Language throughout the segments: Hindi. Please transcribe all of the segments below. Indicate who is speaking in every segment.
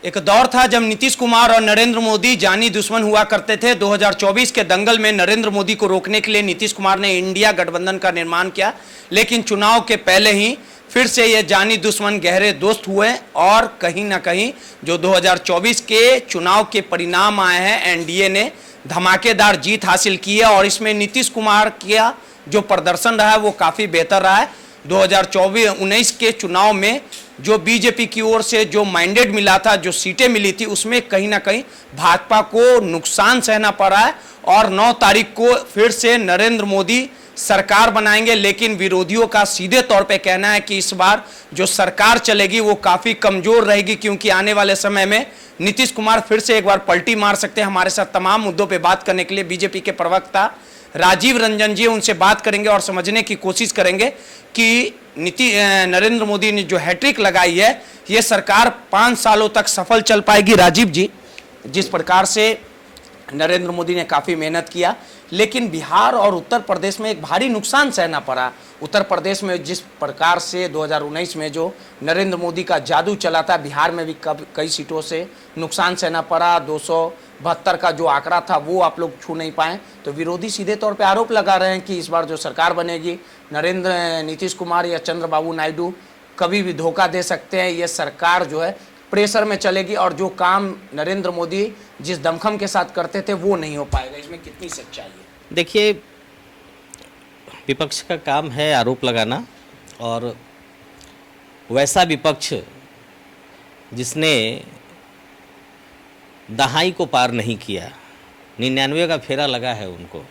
Speaker 1: एक दौर था जब नीतीश कुमार और नरेंद्र मोदी जानी दुश्मन हुआ करते थे। 2024 के दंगल में नरेंद्र मोदी को रोकने के लिए नीतीश कुमार ने इंडिया गठबंधन का निर्माण किया, लेकिन चुनाव के पहले ही फिर से ये जानी दुश्मन गहरे दोस्त हुए और कहीं ना कहीं जो 2024 के चुनाव के परिणाम आए हैं, एनडीए ने धमाकेदार जीत हासिल की है और इसमें नीतीश कुमार का जो प्रदर्शन रहा है वो काफ़ी बेहतर रहा है। 2019 के चुनाव में जो बीजेपी की ओर से जो मैंडेट मिला था, जो सीटें मिली थी, उसमें कहीं ना कहीं भाजपा को नुकसान सहना पड़ा है और 9 तारीख को फिर से नरेंद्र मोदी सरकार बनाएंगे। लेकिन विरोधियों का सीधे तौर पे कहना है कि इस बार जो सरकार चलेगी वो काफ़ी कमज़ोर रहेगी, क्योंकि आने वाले समय में नीतीश कुमार फिर से एक बार पलटी मार सकते हैं। हमारे साथ तमाम मुद्दों पे बात करने के लिए बीजेपी के प्रवक्ता राजीव रंजन जी, उनसे बात करेंगे और समझने की कोशिश करेंगे कि नरेंद्र मोदी ने जो हैट्रिक लगाई है ये सरकार 5 सालों तक सफल चल पाएगी। राजीव जी, जिस प्रकार से नरेंद्र मोदी ने काफ़ी मेहनत किया, लेकिन बिहार और उत्तर प्रदेश में एक भारी नुकसान सहना पड़ा। उत्तर प्रदेश में जिस प्रकार से 2019 में जो नरेंद्र मोदी का जादू चला था, बिहार में भी कई सीटों से नुकसान सहना पड़ा। 272 का जो आंकड़ा था वो आप लोग छू नहीं पाए। तो विरोधी सीधे तौर पे आरोप लगा रहे हैं कि इस बार जो सरकार बनेगी, नीतीश कुमार या चंद्रबाबू नायडू कभी भी धोखा दे सकते हैं। ये सरकार जो है प्रेशर में चलेगी और जो काम नरेंद्र मोदी जिस दमखम के साथ करते थे वो नहीं हो पाएगा। इसमें कितनी सच्चाई है?
Speaker 2: देखिए, विपक्ष का काम है आरोप लगाना, और वैसा विपक्ष जिसने दहाई को पार नहीं किया, 99 का फेरा लगा है उनको,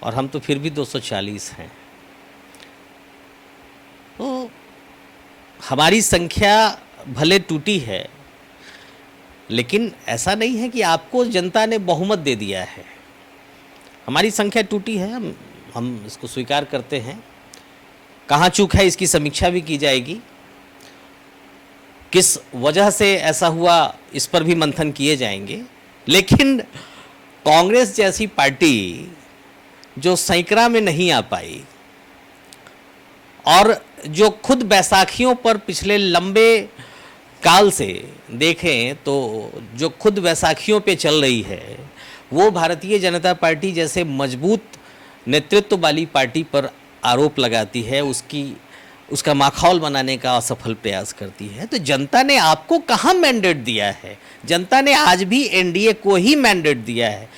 Speaker 2: और हम तो फिर भी 240 हैं। तो हमारी संख्या भले टूटी है, लेकिन ऐसा नहीं है कि आपको जनता ने बहुमत दे दिया है। हमारी संख्या टूटी है, हम इसको स्वीकार करते हैं। कहाँ चूक है इसकी समीक्षा भी की जाएगी। किस वजह से ऐसा हुआ इस पर भी मंथन किए जाएंगे। लेकिन कांग्रेस जैसी पार्टी जो सैकड़ा में नहीं आ पाई और जो खुद बैसाखियों पर पिछले लंबे काल से देखें तो जो खुद बैसाखियों पे चल रही है, वो भारतीय जनता पार्टी जैसे मजबूत नेतृत्व वाली पार्टी पर आरोप लगाती है, उसका माखौल बनाने का असफल प्रयास करती है। तो जनता ने आपको कहाँ मैंडेट दिया है? जनता ने आज भी एनडीए को ही मैंडेट दिया है।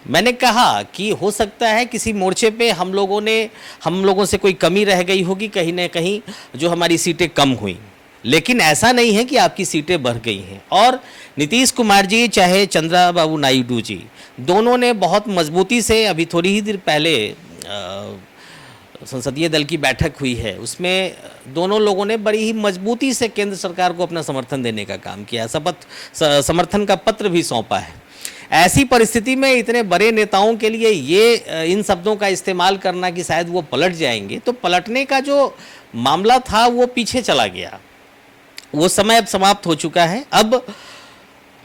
Speaker 2: मैंने कहा कि हो सकता है किसी मोर्चे पे हम लोगों से कोई कमी रह गई होगी, कहीं ना कहीं जो हमारी सीटें कम हुई, लेकिन ऐसा नहीं है कि आपकी सीटें बढ़ गई हैं। और नीतीश कुमार जी चाहे चंद्रबाबू नायडू जी, दोनों ने बहुत मजबूती से, अभी थोड़ी ही देर पहले संसदीय दल की बैठक हुई है, उसमें दोनों लोगों ने बड़ी ही मजबूती से केंद्र सरकार को अपना समर्थन देने का काम किया, समर्थन का पत्र भी सौंपा है। ऐसी परिस्थिति में इतने बड़े नेताओं के लिए ये इन शब्दों का इस्तेमाल करना कि शायद वो पलट जाएंगे, तो पलटने का जो मामला था वो पीछे चला गया। वो समय अब समाप्त हो चुका है। अब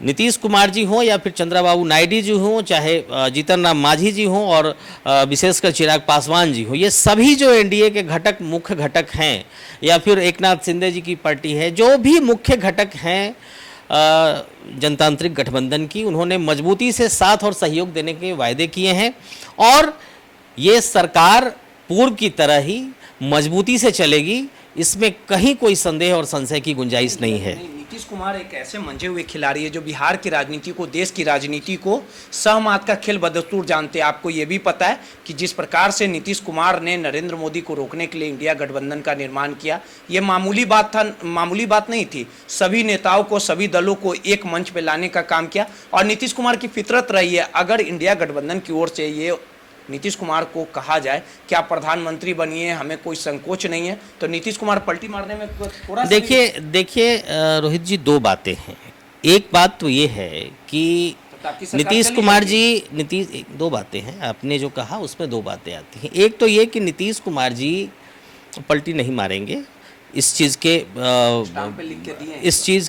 Speaker 2: नीतीश कुमार जी हों या फिर चंद्रबाबू नायडू जी हों, चाहे जीतन राम मांझी जी हों और विशेषकर चिराग पासवान जी हों, ये सभी जो एनडीए के मुख्य घटक हैं, या फिर एकनाथ शिंदे जी की पार्टी है, जो भी मुख्य घटक हैं जनतांत्रिक गठबंधन की, उन्होंने मजबूती से साथ और सहयोग देने के वायदे किए हैं और ये सरकार पूर्व की तरह ही मजबूती से चलेगी। इसमें कहीं कोई संदेह और संशय की गुंजाइश नहीं है।
Speaker 1: नीतीश कुमार एक ऐसे मंझे हुए खिलाड़ी है जो बिहार की राजनीति को, देश की राजनीति को सहमत का खेल बदस्तूर जानते हैं। आपको ये भी पता है कि जिस प्रकार से नीतीश कुमार ने नरेंद्र मोदी को रोकने के लिए इंडिया गठबंधन का निर्माण किया, ये मामूली बात नहीं थी। सभी नेताओं को, सभी दलों को एक मंच पर लाने का काम किया और नीतीश कुमार की फितरत रही है। अगर इंडिया गठबंधन की ओर से ये नीतीश कुमार को कहा जाए कि आप प्रधानमंत्री बनिए, हमें कोई संकोच नहीं है, तो नीतीश कुमार पलटी मारने में थोड़ा
Speaker 2: देखिए रोहित जी, 2 बातें हैं। एक बात तो ये है कि नीतीश कुमार जी, 2 बातें हैं। आपने जो कहा उसमें 2 बातें आती हैं। एक तो ये कि नीतीश कुमार जी पलटी नहीं मारेंगे, इस चीज़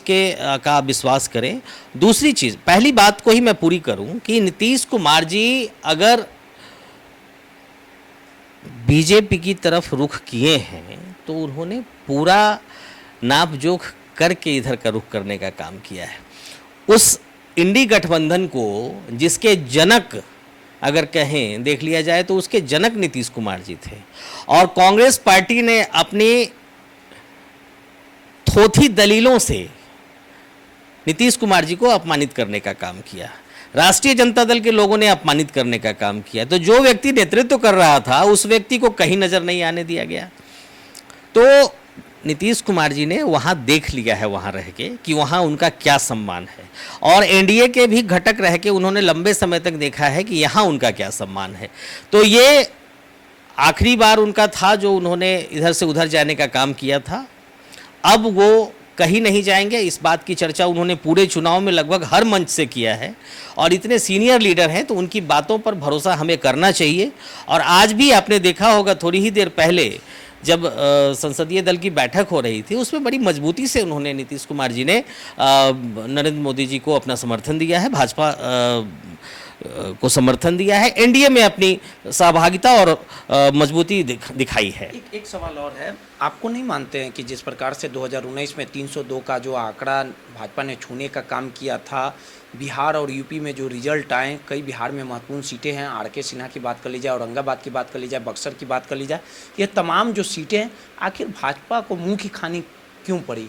Speaker 2: के का विश्वास करें। दूसरी चीज़, पहली बात को ही मैं पूरी करूं कि नीतीश कुमार जी अगर बीजेपी की तरफ रुख किए हैं तो उन्होंने पूरा नाप जोख करके इधर का रुख करने का काम किया है। उस इंडी गठबंधन को जिसके जनक अगर कहें देख लिया जाए तो उसके जनक नीतीश कुमार जी थे, और कांग्रेस पार्टी ने अपनी थोथी दलीलों से नीतीश कुमार जी को अपमानित करने का काम किया। राष्ट्रीय जनता दल के लोगों ने अपमानित करने का काम किया। तो जो व्यक्ति नेतृत्व कर रहा था उस व्यक्ति को कहीं नजर नहीं आने दिया गया। तो नीतीश कुमार जी ने वहाँ देख लिया है, वहाँ रह के, कि वहाँ उनका क्या सम्मान है, और एनडीए के भी घटक रह के उन्होंने लंबे समय तक देखा है कि यहाँ उनका क्या सम्मान है। तो ये आखिरी बार उनका था जो उन्होंने इधर से उधर जाने का काम किया था। अब वो कहीं नहीं जाएंगे। इस बात की चर्चा उन्होंने पूरे चुनाव में लगभग हर मंच से किया है, और इतने सीनियर लीडर हैं तो उनकी बातों पर भरोसा हमें करना चाहिए। और आज भी आपने देखा होगा, थोड़ी ही देर पहले जब संसदीय दल की बैठक हो रही थी, उसमें बड़ी मजबूती से उन्होंने, नीतीश कुमार जी ने नरेंद्र मोदी जी को अपना समर्थन दिया है, भाजपा को समर्थन दिया है, एनडीए में अपनी सहभागिता और मजबूती दिखाई है।
Speaker 1: एक सवाल और है, आपको नहीं मानते हैं कि जिस प्रकार से 2019 में 302 का जो आंकड़ा भाजपा ने छूने का काम किया था, बिहार और यूपी में जो रिजल्ट आए, कई बिहार में महत्वपूर्ण सीटें हैं, आर.के. सिन्हा की बात कर ली जाए, औरंगाबाद की बात कर ली जाए, बक्सर की बात कर ली जाए, ये तमाम जो सीटें हैं, आखिर भाजपा को मुंह की खानी क्यों पड़ी?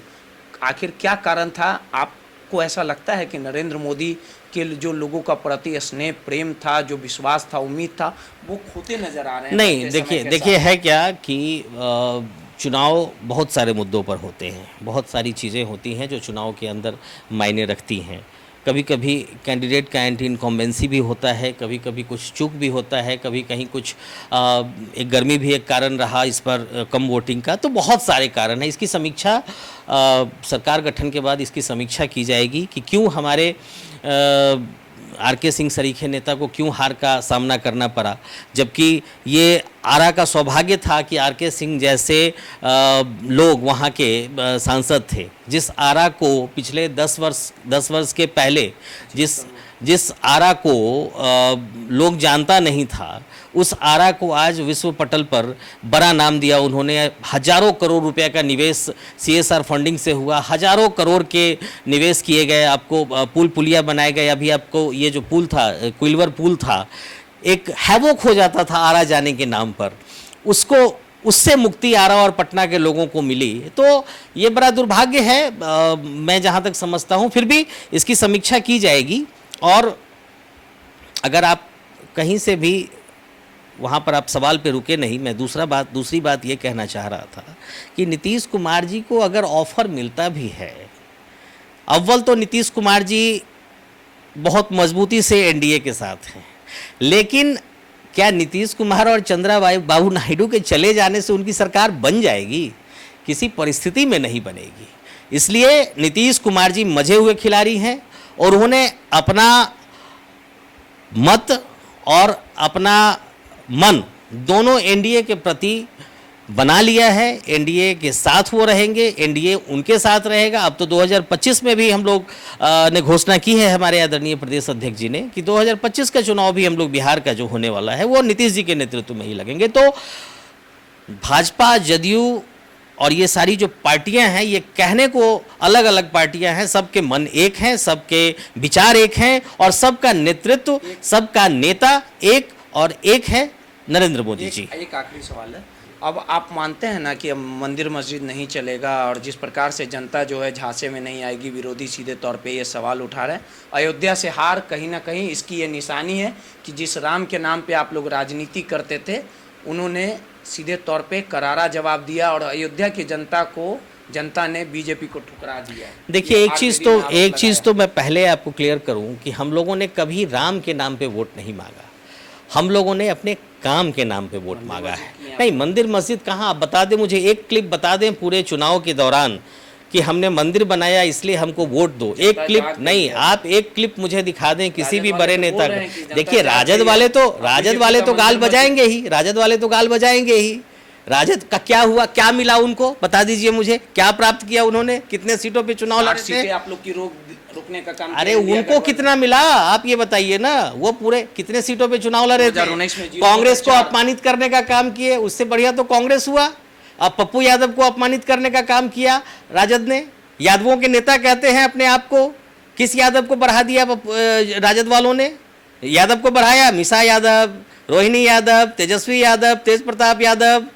Speaker 1: आखिर क्या कारण था? आपको ऐसा लगता है कि नरेंद्र मोदी के जो लोगों का प्रति स्नेह प्रेम था, जो विश्वास था, उम्मीद था, वो खोते नजर आ रहे हैं?
Speaker 2: नहीं, देखिए है क्या कि चुनाव बहुत सारे मुद्दों पर होते हैं, बहुत सारी चीज़ें होती हैं जो चुनाव के अंदर मायने रखती हैं। कभी कभी कैंडिडेट का एंटी इनकम्बेंसी भी होता है, कभी कभी कुछ चूक भी होता है, कभी कहीं कुछ एक गर्मी भी एक कारण रहा इस पर, कम वोटिंग का। तो बहुत सारे कारण हैं। इसकी समीक्षा सरकार गठन के बाद इसकी समीक्षा की जाएगी कि क्यों हमारे आर.के. सिंह सरीखे नेता को क्यों हार का सामना करना पड़ा, जबकि ये आरा का सौभाग्य था कि आर.के. सिंह जैसे लोग वहाँ के सांसद थे। जिस आरा को पिछले 10 वर्ष के पहले जिस आरा को लोग जानता नहीं था, उस आरा को आज विश्व पटल पर बड़ा नाम दिया उन्होंने। हजारों करोड़ रुपए का निवेश CSR फंडिंग से हुआ, हजारों करोड़ के निवेश किए गए, आपको पुल पुलिया बनाए गए। अभी आपको ये जो पुल था, क्विलवर पुल था, एक हैवोक हो जाता था आरा जाने के नाम पर, उससे मुक्ति आरा और पटना के लोगों को मिली। तो ये बड़ा दुर्भाग्य है, मैं जहाँ तक समझता हूँ। फिर भी इसकी समीक्षा की जाएगी, और अगर आप कहीं से भी वहाँ पर आप सवाल पे रुके नहीं, मैं दूसरी बात ये कहना चाह रहा था कि नीतीश कुमार जी को अगर ऑफर मिलता भी है, अव्वल तो नीतीश कुमार जी बहुत मजबूती से एनडीए के साथ हैं, लेकिन क्या नीतीश कुमार और चंद्रबाबू नायडू के चले जाने से उनकी सरकार बन जाएगी? किसी परिस्थिति में नहीं बनेगी। इसलिए नीतीश कुमार जी मजे हुए खिलाड़ी हैं, और उन्होंने अपना मत और अपना मन दोनों एनडीए के प्रति बना लिया है। एनडीए के साथ वो रहेंगे, एनडीए उनके साथ रहेगा। अब तो 2025 में भी हम लोग ने घोषणा की है, हमारे आदरणीय प्रदेश अध्यक्ष जी ने, कि 2025 का चुनाव भी हम लोग बिहार का जो होने वाला है वो नीतीश जी के नेतृत्व में ही लगेंगे। तो भाजपा, जदयू और ये सारी जो पार्टियां हैं, ये कहने को अलग अलग पार्टियां हैं, सबके मन एक हैं, सबके विचार एक हैं, और सबका नेतृत्व, सबका नेता एक और एक है नरेंद्र मोदी जी।
Speaker 1: एक आखिरी सवाल है, अब आप मानते हैं ना कि अब मंदिर मस्जिद नहीं चलेगा, और जिस प्रकार से जनता जो है झांसे में नहीं आएगी, विरोधी सीधे तौर पे ये सवाल उठा रहे हैं, अयोध्या से हार कहीं ना कहीं इसकी ये निशानी है कि जिस राम के नाम पे आप लोग राजनीति करते थे, उन्होंने सीधे तौर पे करारा जवाब दिया, और अयोध्या की जनता ने बीजेपी को ठुकरा दिया।
Speaker 2: देखिए, एक चीज़ तो मैं पहले आपको क्लियर करूं कि हम लोगों ने कभी राम के नाम पे वोट नहीं मांगा, हम लोगों ने अपने काम के नाम पे वोट मांगा है। नहीं, मंदिर मस्जिद कहाँ, आप बता दें मुझे, एक क्लिप बता दें पूरे चुनाव के दौरान कि हमने मंदिर बनाया इसलिए हमको वोट दो। एक क्लिप नहीं, आप एक क्लिप मुझे दिखा दें किसी भी बड़े नेता का। देखिए, राजद वाले तो गाल बजाएंगे ही, राजद का क्या हुआ, क्या मिला उनको, बता दीजिए मुझे, क्या प्राप्त किया उन्होंने, कितने सीटों पे चुनाव लड़े थे?
Speaker 1: आप लोग की रोकने का काम,
Speaker 2: अरे उनको कितना मिला आप ये बताइए ना, वो पूरे कितने सीटों पे चुनाव लड़े थे? कांग्रेस को अपमानित करने का काम किए, उससे बढ़िया तो कांग्रेस हुआ। अब पप्पू यादव को अपमानित करने का काम किया राजद ने, यादवों के नेता कहते हैं अपने आप को। किस यादव को बढ़ा दिया राजद वालों ने? यादव को बढ़ाया, मीसा यादव, रोहिणी यादव, तेजस्वी यादव, तेज प्रताप यादव,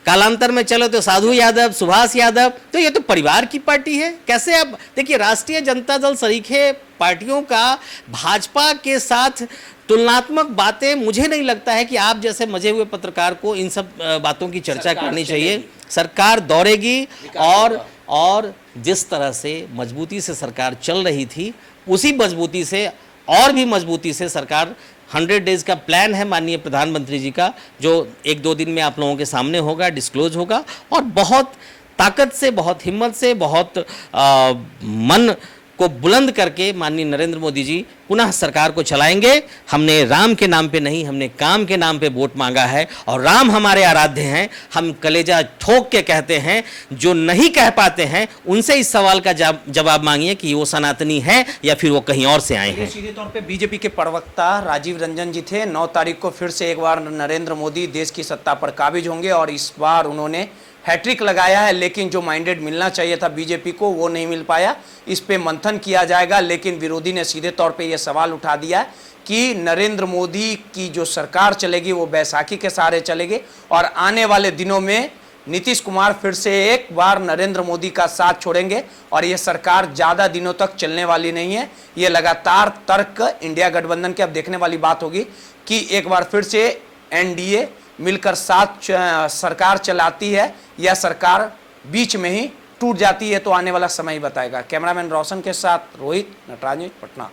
Speaker 2: कालांतर में चलो तो साधु यादव, सुभाष यादव। तो ये तो परिवार की पार्टी है। कैसे आप देखिए, राष्ट्रीय जनता दल सरीखे पार्टियों का भाजपा के साथ तुलनात्मक बातें, मुझे नहीं लगता है कि आप जैसे मजे हुए पत्रकार को इन सब बातों की चर्चा करनी चाहिए। सरकार दौड़ेगी और जिस तरह से मजबूती से सरकार चल रही थी, उसी मजबूती से और भी मजबूती से सरकार 100 डेज का प्लान है माननीय प्रधानमंत्री जी का, जो 1-2 दिन में आप लोगों के सामने होगा, डिस्क्लोज होगा, और बहुत ताकत से, बहुत हिम्मत से, बहुत मन को बुलंद करके माननीय नरेंद्र मोदी जी पुनः सरकार को चलाएंगे। हमने राम के नाम पे नहीं, हमने काम के नाम पे वोट मांगा है, और राम हमारे आराध्य हैं। हम कलेजा ठोक के कहते हैं, जो नहीं कह पाते हैं उनसे इस सवाल का जवाब मांगिए कि वो सनातनी है या फिर वो कहीं और से आए हैं।
Speaker 1: सीधे तौर पे बीजेपी के प्रवक्ता राजीव रंजन जी थे। 9 तारीख को फिर से एक बार नरेंद्र मोदी देश की सत्ता पर काबिज होंगे, और इस बार उन्होंने हैट्रिक लगाया है, लेकिन जो माइंडेड मिलना चाहिए था बीजेपी को वो नहीं मिल पाया। इस पे मंथन किया जाएगा, लेकिन विरोधी ने सीधे तौर पे ये सवाल उठा दिया कि नरेंद्र मोदी की जो सरकार चलेगी वो बैसाखी के सहारे चलेगी, और आने वाले दिनों में नीतीश कुमार फिर से एक बार नरेंद्र मोदी का साथ छोड़ेंगे, और ये सरकार ज़्यादा दिनों तक चलने वाली नहीं है। ये लगातार तर्क इंडिया गठबंधन के अब देखने वाली बात होगी कि एक बार फिर से एनडीए मिलकर साथ सरकार चलाती है या सरकार बीच में ही टूट जाती है। तो आने वाला समय ही बताएगा। कैमरामैन रोशन के साथ रोहित, नटराज, पटना।